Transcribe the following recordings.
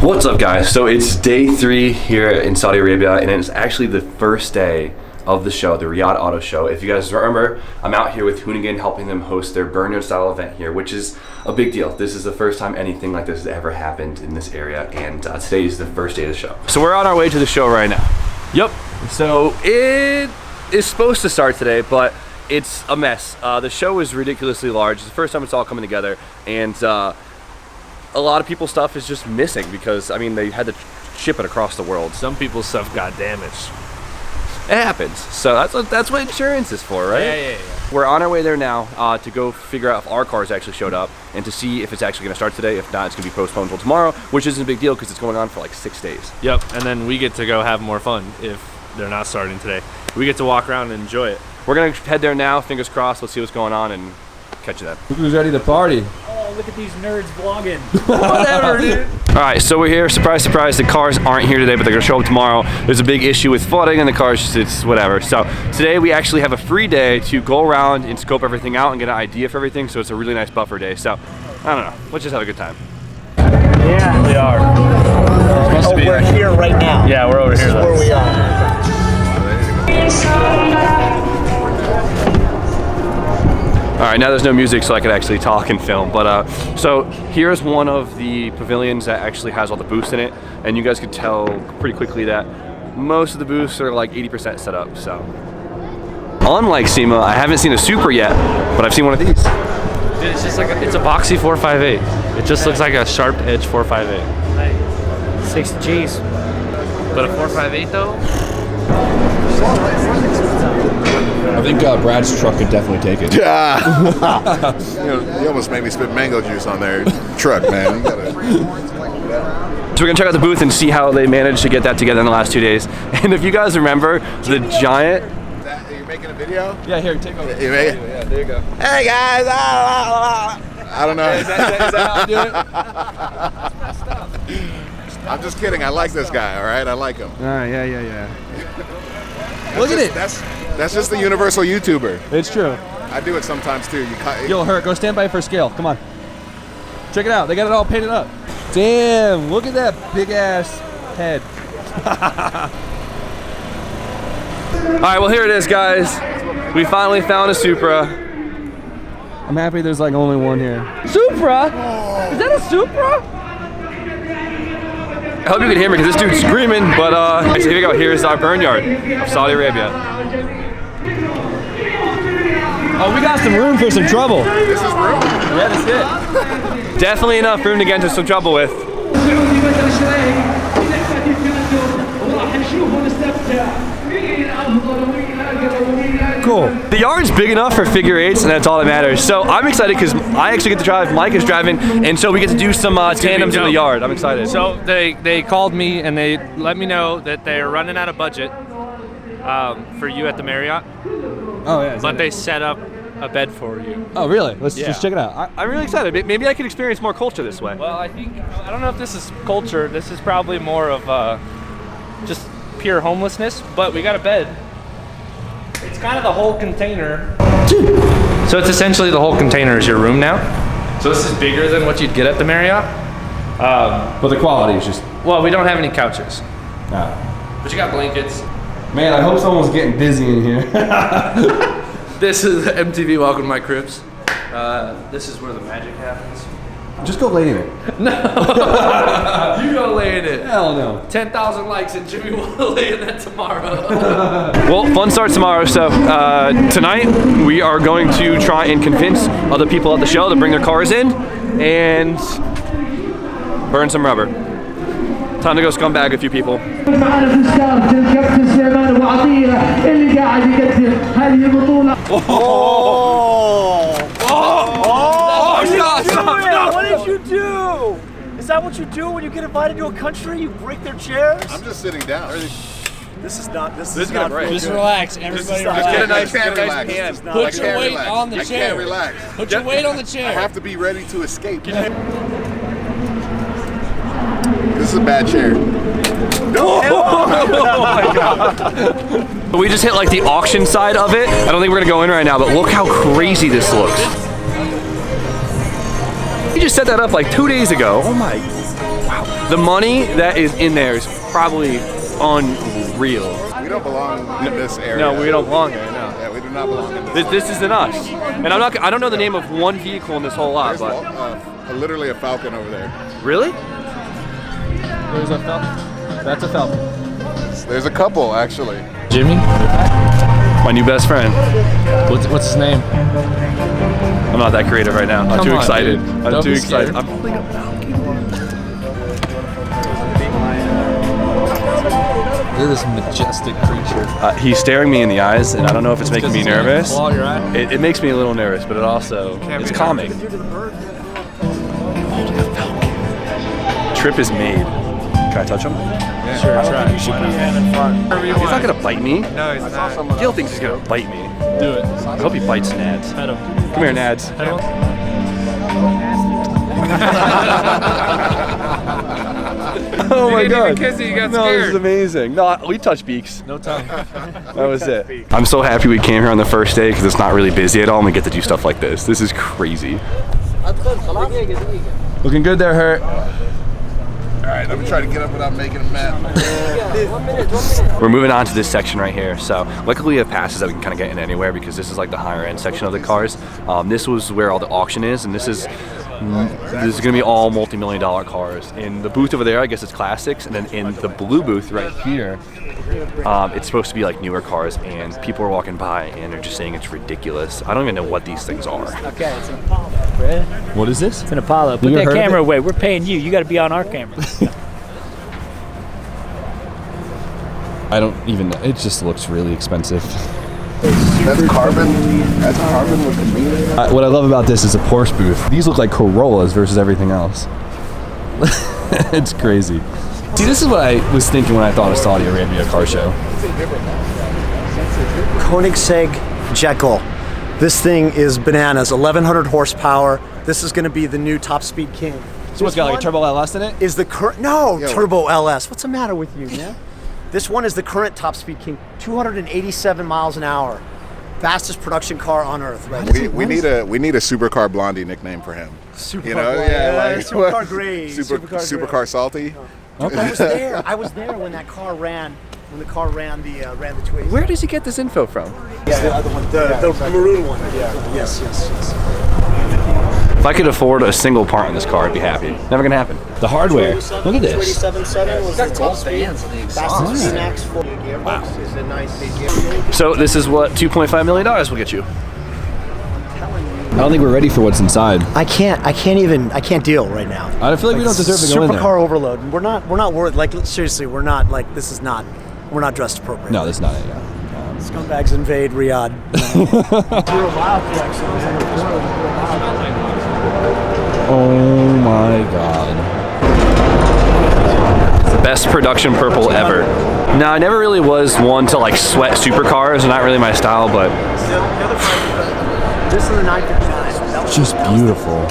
What's up, guys? So it's day 3 here in Saudi Arabia, and it's actually the first day of the show, the Riyadh Auto Show. If you guys remember, I'm out here with Koenigsegg helping them host their Burn style event here, which is a big deal. This is the first time anything like this has ever happened in this area, and today is the first day of the show. So we're on our way to the show right now. Yep. So it is supposed to start today, but it's a mess. The show is ridiculously large. It's the first time it's all coming together, and a lot of people's stuff is just missing because, I mean, they had to ship it across the world. Some people's stuff got damaged. It happens. So that's what insurance is for, right? Yeah. We're on our way there now to go figure out if our cars actually showed up and to see if it's actually going to start today. If not, it's going to be postponed until tomorrow, which isn't a big deal because it's going on for like 6 days. Yep, and then we get to go have more fun if they're not starting today. We get to walk around and enjoy it. We're going to head there now, fingers crossed. Let's see what's going on and catch you then. Who's ready to party? Oh, look at these nerds vlogging. Whatever, dude. All right, so we're here. Surprise, surprise. The cars aren't here today, but they're gonna show up tomorrow. There's a big issue with flooding and the cars, it's whatever. So today we actually have a free day to go around and scope everything out and get an idea for everything. So it's a really nice buffer day. So I don't know. Let's just have a good time. Yeah. We are. We're here right now. Yeah, we're over here. This is where we are. All right, now there's no music, so I could actually talk and film. But so here's one of the pavilions that actually has all the booths in it, and you guys could tell pretty quickly that most of the booths are like 80% set up. So unlike SEMA, I haven't seen a Supra yet, but I've seen one of these. Dude, it's just like it's a boxy 458. It just looks like a sharp edge 458. 6 G's. But a 458 though? I think Brad's truck could definitely take it. Yeah. You almost made me spit mango juice on their truck, man. You gotta... So we're gonna check out the booth and see how they managed to get that together in the last 2 days. And if you guys remember, the giant... You're making a video? Yeah, here, take over. You make it? Yeah, there you go. Hey guys! I don't know. Is that how I do it? That's messed up. I'm just kidding. I like this guy, all right? I like him. All right, yeah. Look at it. That's just the universal YouTuber. It's true. I do it sometimes too. Yo, Hurt, go stand by for scale. Come on. Check it out. They got it all painted up. Damn, look at that big ass head. All right, well, here it is, guys. We finally found a Supra. I'm happy there's like only one here. Supra? Is that a Supra? I hope you can hear me because this dude's screaming, but so here we go. Here's our burn yard of Saudi Arabia. Oh, we got some room for some trouble. This is room? Yeah, that's it. Definitely enough room to get into some trouble with. Cool. The yard's big enough for figure eights, and that's all that matters. So I'm excited because I actually get to drive. Mike is driving, and so we get to do some tandems in the yard. I'm excited. So they called me and they let me know that they're running out of budget for you at the Marriott. Oh, yeah. But they set up a bed for you. Oh, really? Let's Yeah. just check it out. I'm really excited. Maybe I could experience more culture this way. Well, I don't know if this is culture. This is probably more of just pure homelessness, but we got a bed. It's kind of the whole container. So it's essentially the whole container is your room now. So this is bigger than what you'd get at the Marriott. But the quality is just... Well, we don't have any couches, Nah. but you got blankets. Man, I hope someone's getting busy in here. This is MTV Welcome to My Cribs. This is where the magic happens. Just go lay in it. No, you go lay in it. Hell no. 10,000 likes and Jimmy will lay in that tomorrow. Well, fun starts tomorrow. So tonight we are going to try and convince other people at the show to bring their cars in and burn some rubber. Time to go scumbag a few people. What did you do? Is that what you do when you get invited to a country? You break their chairs? I'm just sitting down. This is not. This is is not. gonna break. Just relax, everybody Just relax. get a nice pan. Put your weight on the I chair. can't relax. Put your weight on the I chair. have to be ready to escape. This is a bad chair. We just hit like the auction side of it. I don't think we're gonna go in right now, but look how crazy this looks. You just set that up like 2 days ago. Oh my. The money that is in there is probably unreal. We don't belong in this area. No, we don't belong there. No. Yeah, we do not belong in this. This isn't us. And I don't know the name of one vehicle in this whole lot, There's but literally a Falcon over there. really? There's a Falcon. That's a Falcon. There's a couple actually. Jimmy? My new best friend. What's his name? I'm not that creative right now. I'm Come too on, excited. dude. I'm Don't too be excited. scared. I'm holding a Falcon. Look at this majestic creature. He's staring me in the eyes, and I don't know if it's making me nervous. Claw your eye. It makes me a little nervous, but it also is calming. Trip is made. Can I touch him? Sure, try. He's not gonna bite me. No, he's not. Gil thinks he's gonna bite me. Do it. I hope he bites Nads. Pet him. Come here, Nads. Pet him. Oh my god. kiss it, you got No, this is scared. amazing. No, we touched beaks. No tongue. That was it. I'm so happy we came here on the first day because it's not really busy at all and we get to do stuff like this. This is crazy. Looking good there, Hurt. All right, let me try to get up without making a mess. We're moving on to this section right here. So luckily we have passes that we can kind of get in anywhere because this is like the higher end section of the cars. This was where all the auction is, and this is gonna be all multi-million-dollar cars. In the booth over there, I guess it's classics, and then in the blue booth right here, it's supposed to be like newer cars, and people are walking by and they're just saying it's ridiculous. I don't even know what these things are. Okay, it's an Apollo, Fred. What is this? It's an Apollo. Put You ever that heard of camera it? away. We're paying you. You got to be on our camera. I don't even know. It just looks really expensive. That's carbon. That's carbon with the meat. What I love about this is a Porsche booth. These look like Corollas versus everything else. It's crazy. See, this is what I was thinking when I thought of Saudi Arabia car show. Koenigsegg Jekyll. This thing is bananas. 1,100 horsepower. This is going to be the new top speed king. So what's got like a turbo LS in it? Is the current turbo LS? What's the matter with you, man? This one is the current top speed king. 287 miles an hour. Fastest production car on earth. Right? We need a supercar blondie nickname for him. Supercar, You know, yeah, like supercar gray. supercar salty. I was there when that car ran. When the car ran the 280. Where does he get this info from? Yeah, the other one, the maroon one. Yeah. Yes. If I could afford a single part on this car, I'd be happy. Never gonna happen. The hardware. Look at this. 287.7 was the top speed. Fastest C-Max 40 gearbox. Is a nice big gearbox. So this is what $2.5 million will get you. I don't think we're ready for what's inside. I can't deal right now. I feel like we don't deserve to go in there. Supercar overload. We're not worried. Like seriously, we're not dressed appropriately. No, that's not it. Yeah. Scumbags invade Riyadh. Oh my god. Best production purple ever. Now, I never really was one to like sweat supercars, not really my style, but This is the 959. Just beautiful.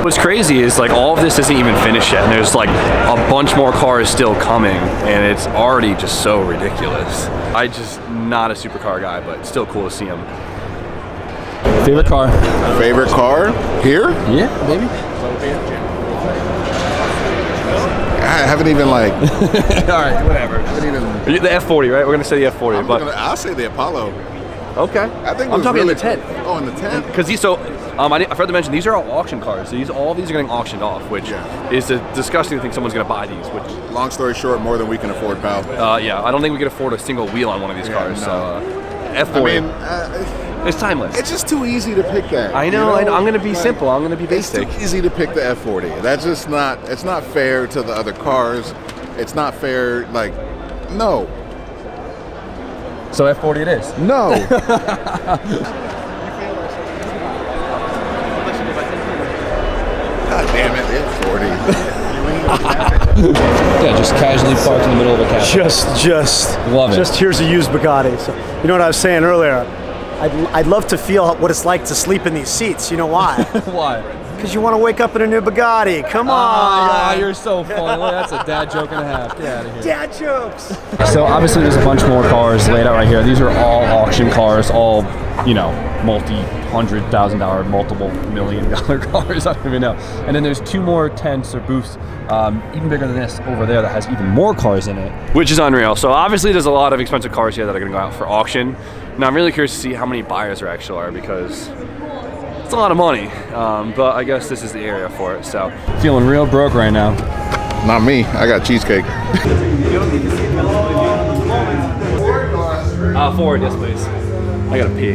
what's crazy is like all of this isn't even finished yet, and there's like a bunch more cars still coming, and it's already just so ridiculous. I just not a supercar guy, but still cool to see them. Favorite car? Favorite car here? Yeah, maybe. I haven't even like. All right, whatever. The F40, right? We're gonna say the F40, I'll say the Apollo. Okay. I think I'm talking in the tent. Oh, in the tent. Because these, I forgot to mention, these are all auction cars. So all these are getting auctioned off, which is a disgusting thing. Someone's gonna buy these. Which, long story short, more than we can afford, pal. yeah, I don't think we can afford a single wheel on one of these cars. No. So F40, it's timeless. It's just too easy to pick that. I know, and I'm gonna be simple. I'm gonna be It's basic. too easy to pick the F40. That's just not. It's not fair to the other cars. It's not fair. Like, no. So F40 it is. No. God damn it, F40. Yeah, just casually parked in the middle of a cafe. Just Love it. Just here's a used Bugatti. So you know what I was saying earlier. I'd love to feel what it's like to sleep in these seats. You know why? Why? Because you want to wake up in a new Bugatti. Come on. You're so funny. That's a dad joke and a half. Get out of here. Dad jokes. So obviously there's a bunch more cars laid out right here. These are all auction cars, all you know, multi-$100,000, multiple $1,000,000 cars. I don't even know. And then there's 2 more tents or booths, even bigger than this over there, that has even more cars in it, which is unreal. So obviously there's a lot of expensive cars here that are going to go out for auction. Now I'm really curious to see how many buyers there actually are, because it's a lot of money. But I guess this is the area for it. So feeling real broke right now. Not me. I got cheesecake. Forward, yes please. I gotta pee.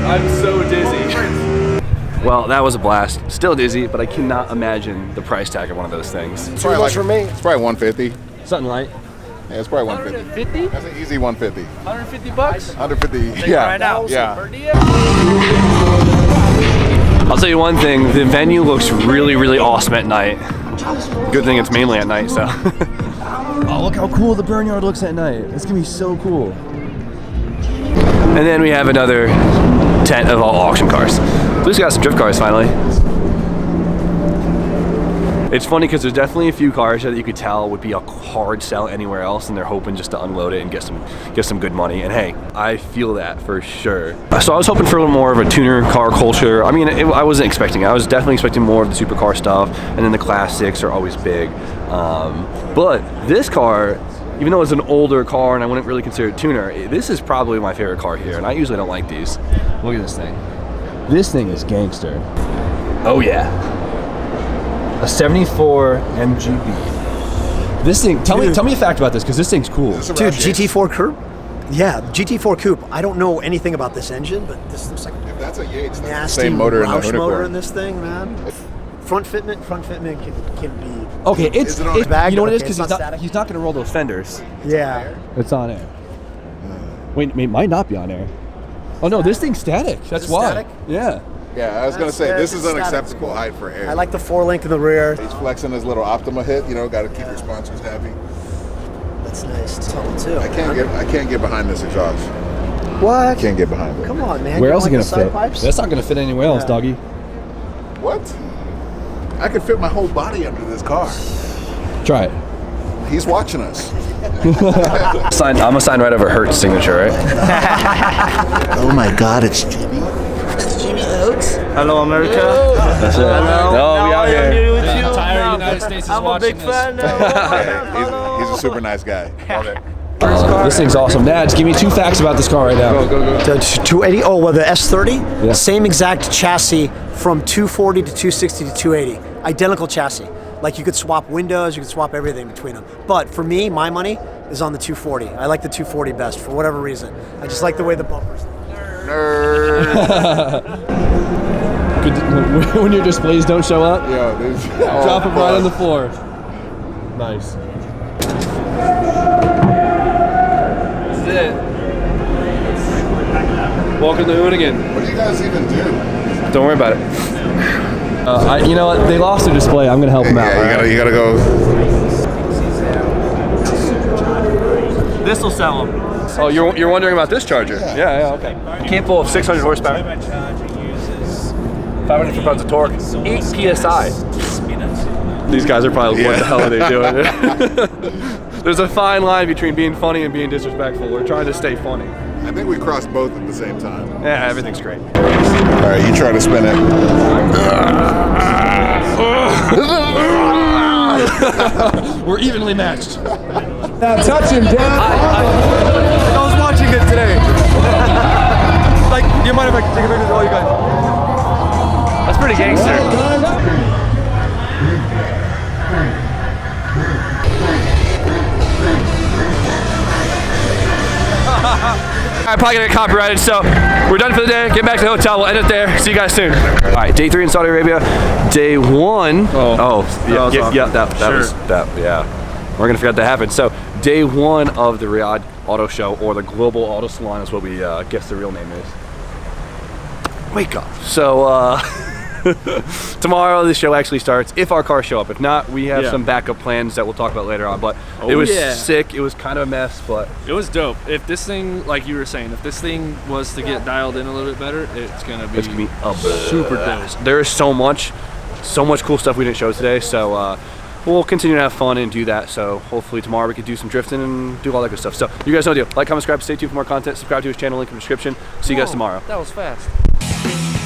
I'm so dizzy. Well, that was a blast. Still dizzy, but I cannot imagine the price tag of one of those things. It's probably for me. It's probably 150. Something like. Yeah, it's probably 150. 150? That's an easy 150. 150 bucks? 150. Yeah. Right now. Yeah. I'll tell you one thing, the venue looks really, really awesome at night. Good thing it's mainly at night, so. Oh, look how cool the Burnyard looks at night. It's gonna be so cool. And then we have another tent of all auction cars. Blue's got some drift cars finally. It's funny because there's definitely a few cars that you could tell would be a hard sell anywhere else, and they're hoping just to unload it and get some good money. And hey, I feel that for sure. So I was hoping for a little more of a tuner car culture. I mean, I wasn't expecting it. I was definitely expecting more of the supercar stuff, and then the classics are always big. But this car, even though it's an older car and I wouldn't really consider it tuner, this is probably my favorite car here, and I usually don't like these. Look at this thing. This thing is gangster. Oh yeah. A 74 MGB. This thing, tell me a fact about this, because this thing's cool. Dude, GT4 Coupe? Yeah, GT4 Coupe. I don't know anything about this engine, but this looks like If that's a Yates, that's nasty the same motor Roush in the motor unicorn. in this thing, man. Front fitment can be. Okay, it's Is it on bag? you know what it is, Okay, because it's not static? he's not going to roll those fenders. Yeah. It's on air. Wait, it might not be on air. Oh no, this thing's static. That's it why. static? Yeah. Yeah, I was going to say, Yeah, this is static. unacceptable height for air. I like the 4-link in the rear. He's flexing his little Optima hit, you know, got to keep your sponsors happy. That's nice. Tall too. I can't get behind this exhaust. What? Can't get behind it. Come on, man. Where You else is don't it like gonna the fit? side pipes? That's not gonna fit anywhere else, Yeah. doggy. What? I could fit my whole body under this car. Try it. He's watching us. I'm gonna sign right over Hertz signature, right? Oh my God, it's Jimmy. It's Jimmy Oaks. Hello, America. That's it. No, we out here. With you. Entire United States is I'm a watching big this. fan. He's a super nice guy. Love it. This thing's awesome. Dads, give me 2 facts about this car right now. The 280. Oh, well, the S30. Yeah. Same exact chassis from 240 to 260 to 280. Identical chassis. Like you could swap windows, you could swap everything between them. But for me, my money is on the 240. I like the 240 best for whatever reason. I just like the way the bumpers. When your displays don't show up, Yo, this, drop them right on the floor. Nice. This is it. Welcome to Hoonigan. What do you guys even do? Don't worry about it. You know what? They lost their display. I'm gonna help them out. Yeah, you gotta go. This will sell them. Oh, you're wondering about this charger? Yeah, okay. Capable of 600 horsepower, 500 foot-pounds of torque, 8 psi. These guys are probably what the hell are they doing? There's a fine line between being funny and being disrespectful. We're trying to stay funny. I think we crossed both at the same time. Yeah, everything's great. All right, you try to spin it. We're evenly matched. Now touch him, Dan. I was watching it today. Like, do you mind if I take a picture of all you guys? That's pretty gangster. I'm probably gonna get copyrighted, so we're done for the day. Get back to the hotel. We'll end it there. See you guys soon. All right, day 3 in Saudi Arabia. Day 1. Yeah. We're gonna forget that happened. So day 1 of the Riyadh Auto Show, or the Global Auto Salon is what we guess the real name is. Wake up. So Tomorrow the show actually starts, if our cars show up. If not, we have Yeah. some backup plans that we'll talk about later on. But Oh, it was yeah. sick. It was kind of a mess, but It was dope. If this thing, like you were saying, if this thing was to get dialed in a little bit better, it's gonna be a super dope. there is so much cool stuff we didn't show today. So we'll continue to have fun and do that. So hopefully tomorrow we can do some drifting and do all that good stuff. So you guys know the deal. Like, comment, subscribe, stay tuned for more content. Subscribe to his channel, link in the description. See you guys tomorrow. That was fast.